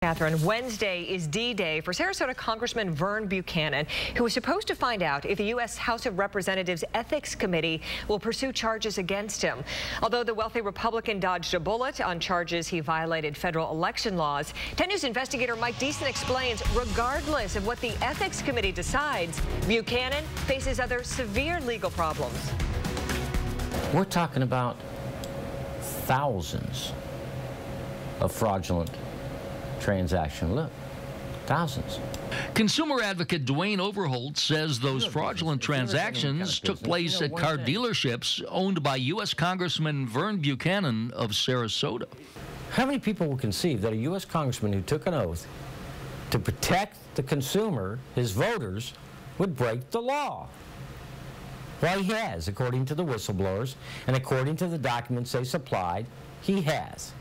Catherine, Wednesday is D-Day for Sarasota Congressman Vern Buchanan, who was supposed to find out if the U.S. House of Representatives Ethics Committee will pursue charges against him. Although the wealthy Republican dodged a bullet on charges he violated federal election laws, 10 News investigator Mike Deason explains, regardless of what the Ethics Committee decides, Buchanan faces other severe legal problems. We're talking about thousands of fraudulent transactions. Look, thousands. Consumer advocate Dwayne Overholt says those fraudulent transactions took place at car dealerships owned by U.S. Congressman Vern Buchanan of Sarasota. How many people will conceive that a U.S. congressman who took an oath to protect the consumer, his voters, would break the law? Well, he has, according to the whistleblowers, and according to the documents they supplied, he has.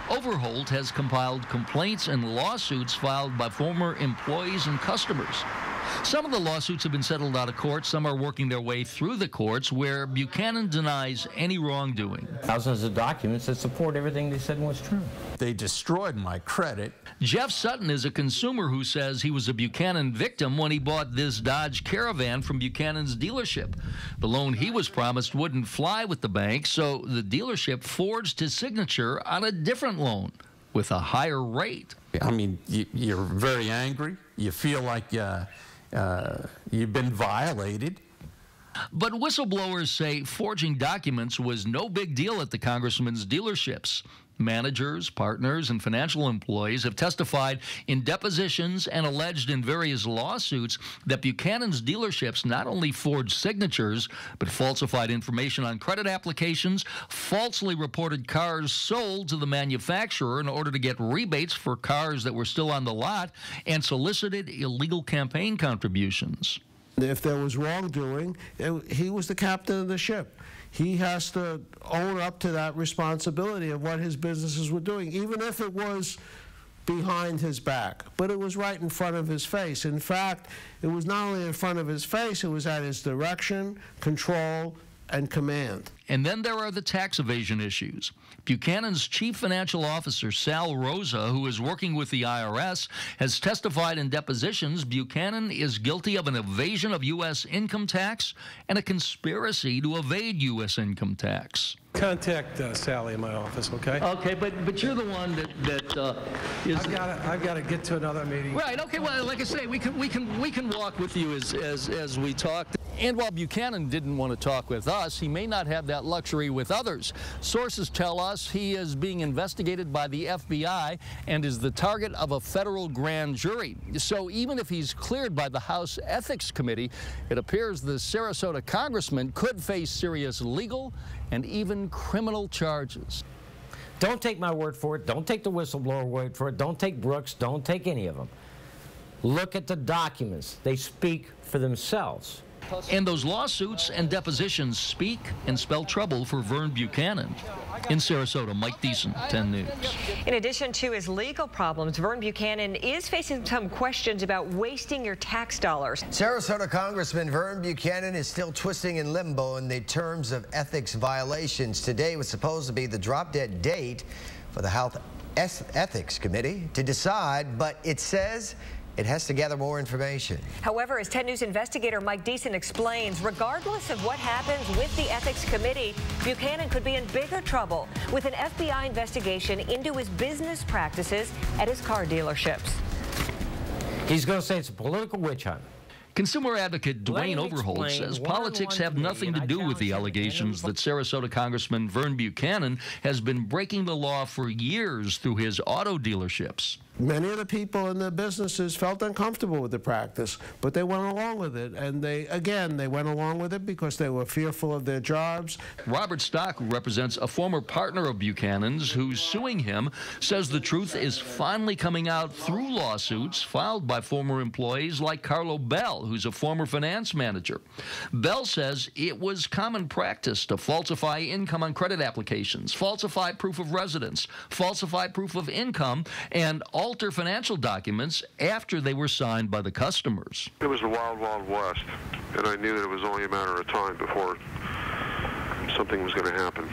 Overholt has compiled complaints and lawsuits filed by former employees and customers. Some of the lawsuits have been settled out of court. Some are working their way through the courts, where Buchanan denies any wrongdoing. Thousands of documents that support everything they said was true. They destroyed my credit. Jeff Sutton is a consumer who says he was a Buchanan victim when he bought this Dodge Caravan from Buchanan's dealership. The loan he was promised wouldn't fly with the bank, so the dealership forged his signature on a different loan with a higher rate. I mean, you're very angry. You feel like you've been violated. But whistleblowers say forging documents was no big deal at the congressman's dealerships. Managers, partners, and financial employees have testified in depositions and alleged in various lawsuits that Buchanan's dealerships not only forged signatures, but falsified information on credit applications, falsely reported cars sold to the manufacturer in order to get rebates for cars that were still on the lot, and solicited illegal campaign contributions. If there was wrongdoing, he was the captain of the ship. He has to own up to that responsibility of what his businesses were doing, even if it was behind his back. But it was right in front of his face. In fact, it was not only in front of his face, it was at his direction, control, and command. And then there are the tax evasion issues. Buchanan's chief financial officer, Sal Rosa, who is working with the IRS, has testified in depositions Buchanan is guilty of an evasion of U.S. income tax and a conspiracy to evade U.S. income tax. Contact Sally in my office, okay? Okay, but you're the one that is. I've got to get to another meeting. Right. Okay. Well, like I say, we can walk with you as we talk. And while Buchanan didn't want to talk with us, he may not have that luxury with others. Sources tell us he is being investigated by the FBI and is the target of a federal grand jury. So even if he's cleared by the House Ethics Committee, it appears the Sarasota congressman could face serious legal and even criminal charges. Don't take my word for it. Don't take the whistleblower word for it. Don't take Brooks. Don't take any of them. Look at the documents. They speak for themselves. And those lawsuits and depositions speak and spell trouble for Vern Buchanan. In Sarasota, Mike Deason, 10 News. In addition to his legal problems, Vern Buchanan is facing some questions about wasting your tax dollars. Sarasota Congressman Vern Buchanan is still twisting in limbo in the terms of ethics violations. Today was supposed to be the drop-dead date for the House Ethics Committee to decide, but it says it has to gather more information. However, as 10 News investigator Mike Deason explains, regardless of what happens with the Ethics Committee, Buchanan could be in bigger trouble with an FBI investigation into his business practices at his car dealerships. He's going to say it's a political witch hunt. Consumer advocate Dwayne Overholt says politics have nothing to do with the allegations that Sarasota Congressman Vern Buchanan has been breaking the law for years through his auto dealerships. Many of the people in the businesses felt uncomfortable with the practice, but they went along with it. And they went along with it because they were fearful of their jobs. Robert Stock, who represents a former partner of Buchanan's who's suing him, says the truth is finally coming out through lawsuits filed by former employees like Carlo Bell, who's a former finance manager. Bell says it was common practice to falsify income on credit applications, falsify proof of residence, falsify proof of income, and alter financial documents after they were signed by the customers. It was the wild, wild west, and I knew that it was only a matter of time before something was going to happen.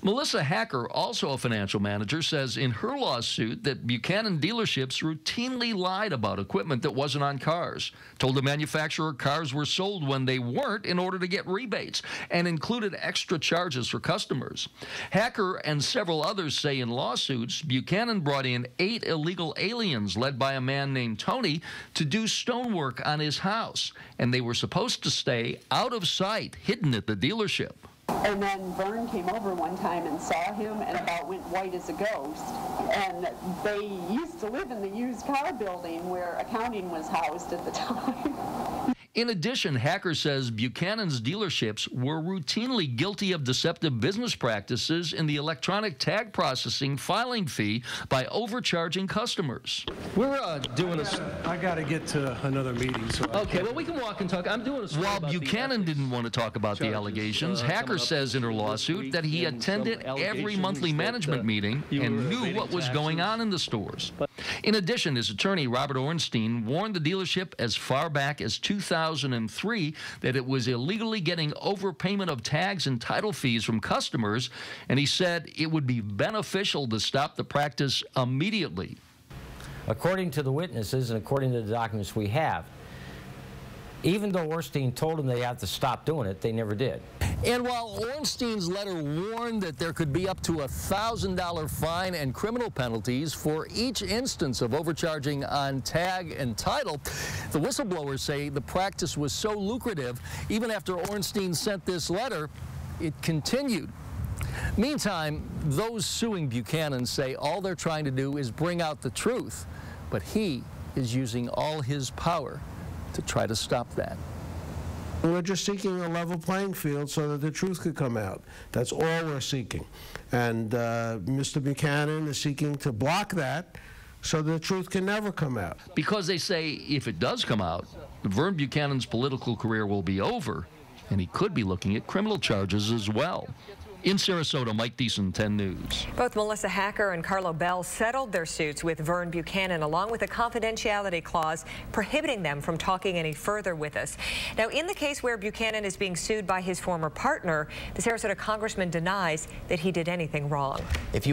Melissa Hacker, also a financial manager, says in her lawsuit that Buchanan dealerships routinely lied about equipment that wasn't on cars, told the manufacturer cars were sold when they weren't in order to get rebates, and included extra charges for customers. Hacker and several others say in lawsuits, Buchanan brought in 8 illegal aliens led by a man named Tony to do stonework on his house, and they were supposed to stay out of sight, hidden at the dealership. And then Vern came over one time and saw him and about went white as a ghost. And they used to live in the used car building where accounting was housed at the time. In addition, Hacker says Buchanan's dealerships were routinely guilty of deceptive business practices in the electronic tag processing filing fee by overcharging customers. We're doing I got to get to another meeting. So okay, well, we can walk and talk. I'm doing a story While about Buchanan didn't want to talk about the allegations, Hacker says in her lawsuit that he attended every monthly management meeting and knew what was going on in the stores. In addition, his attorney, Robert Ornstein, warned the dealership as far back as 2003 that it was illegally getting overpayment of tags and title fees from customers, and he said it would be beneficial to stop the practice immediately. According to the witnesses and according to the documents we have, even though Ornstein told them they have to stop doing it, they never did. And while Ornstein's letter warned that there could be up to a $1,000 fine and criminal penalties for each instance of overcharging on tag and title, the whistleblowers say the practice was so lucrative, even after Ornstein sent this letter, it continued. Meantime, those suing Buchanan say all they're trying to do is bring out the truth, but he is using all his power to try to stop that. We're just seeking a level playing field so that the truth could come out. That's all we're seeking. And Mr. Buchanan is seeking to block that so the truth can never come out. Because they say if it does come out, Vern Buchanan's political career will be over, and he could be looking at criminal charges as well. In Sarasota, Mike Deason, 10 News. Both Melissa Hacker and Carlo Bell settled their suits with Vern Buchanan, along with a confidentiality clause prohibiting them from talking any further with us. Now, in the case where Buchanan is being sued by his former partner, the Sarasota Congressman denies that he did anything wrong. If you